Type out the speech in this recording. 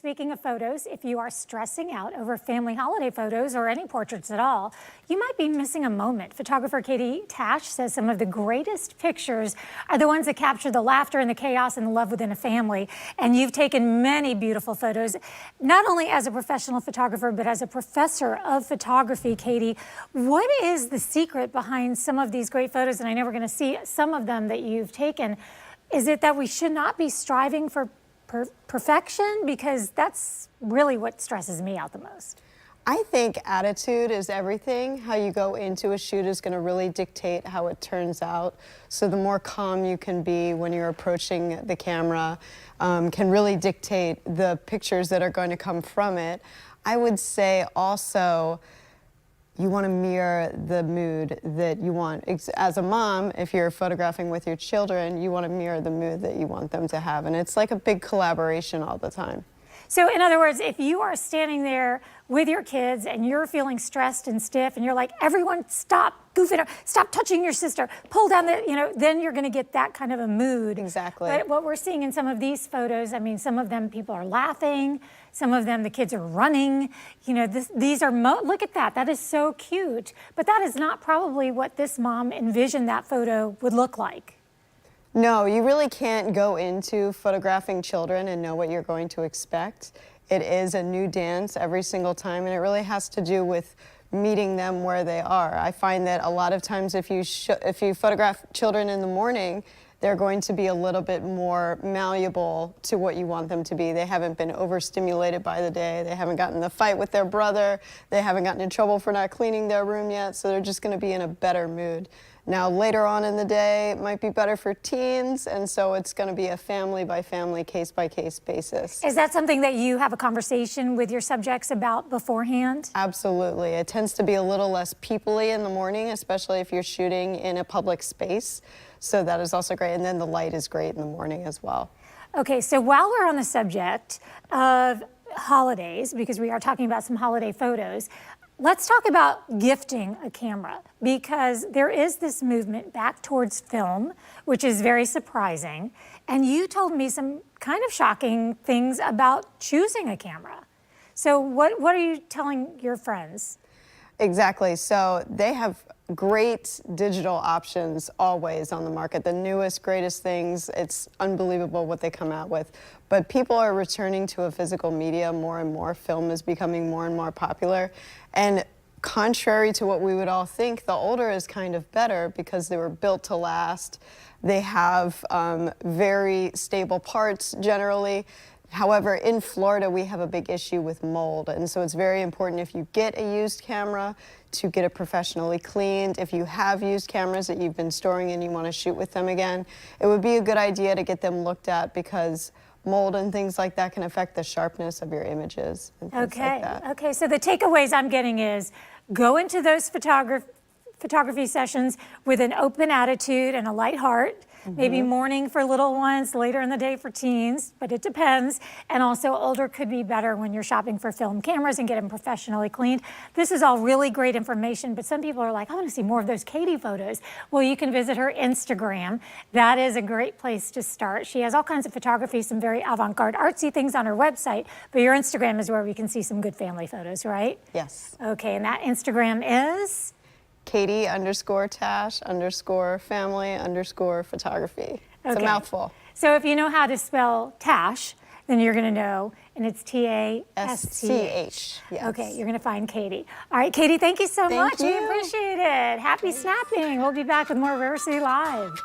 speaking of photos, if you are stressing out over family holiday photos or any portraits at all, you might be missing a moment. Photographer Katie Tash says some of the greatest pictures are the ones that capture the laughter and the chaos and the love within a family. And you've taken many beautiful photos, not only as a professional photographer, but as a professor of photography. Katie, what is the secret behind some of these great photos? And I know we're going to see some of them that you've taken. Is it that we should not be striving for perfection? Because that's really what stresses me out the most. I think attitude is everything. How you go into a shoot is going to really dictate how it turns out. So the more calm you can be when you're approaching the camera can really dictate the pictures that are going to come from it. I would say also, you want to mirror the mood that you want. As a mom, if you're photographing with your children, you want to mirror the mood that you want them to have. And it's like a big collaboration all the time. So in other words, if you are standing there with your kids and you're feeling stressed and stiff and you're like, everyone stop goofing up, stop touching your sister, pull down the, then you're going to get that kind of a mood. Exactly. But what we're seeing in some of these photos, I mean, some of them people are laughing, some of them the kids are running, these are, look at that, that is so cute. But that is not probably what this mom envisioned that photo would look like. No, you really can't go into photographing children and know what you're going to expect. It is a new dance every single time, and it really has to do with meeting them where they are. I find that a lot of times if you photograph children in the morning, they're going to be a little bit more malleable to what you want them to be. They haven't been overstimulated by the day. They haven't gotten in a fight with their brother. They haven't gotten in trouble for not cleaning their room yet, so they're just going to be in a better mood. Now, later on in the day, it might be better for teens, and so it's going to be a family-by-family, case-by-case basis. Is that something that you have a conversation with your subjects about beforehand? Absolutely. It tends to be a little less people-y in the morning, especially if you're shooting in a public space. So that is also great. And then the light is great in the morning as well. Okay, so while we're on the subject of holidays, because we are talking about some holiday photos, let's talk about gifting a camera, because there is this movement back towards film, which is very surprising. And you told me some kind of shocking things about choosing a camera. So what are you telling your friends? Exactly. So they have great digital options always on the market. The newest, greatest things. It's unbelievable what they come out with. But people are returning to a physical media more and more. Film is becoming more and more popular. And contrary to what we would all think, the older is kind of better because they were built to last. They have very stable parts generally. However, in Florida, we have a big issue with mold, and so it's very important if you get a used camera to get it professionally cleaned. If you have used cameras that you've been storing and you want to shoot with them again, it would be a good idea to get them looked at, because mold and things like that can affect the sharpness of your images and things like that. Okay, so the takeaways I'm getting is go into those photography sessions with an open attitude and a light heart. Maybe morning for little ones, later in the day for teens, but it depends. And also older could be better when you're shopping for film cameras and get them professionally cleaned. This is all really great information, but some people are like, I want to see more of those Katie photos. Well, you can visit her Instagram. That is a great place to start. She has all kinds of photography, some very avant-garde artsy things on her website, but your Instagram is where we can see some good family photos, right? Yes. Okay, and that Instagram is? Katie_Tash_family_photography. It's a mouthful. So if you know how to spell Tash, then you're going to know, and it's T-A-S-C-H. Yes. Okay, you're going to find Katie. All right, Katie, thank you so much. You. We appreciate it. Happy snapping. We'll be back with more River City Live.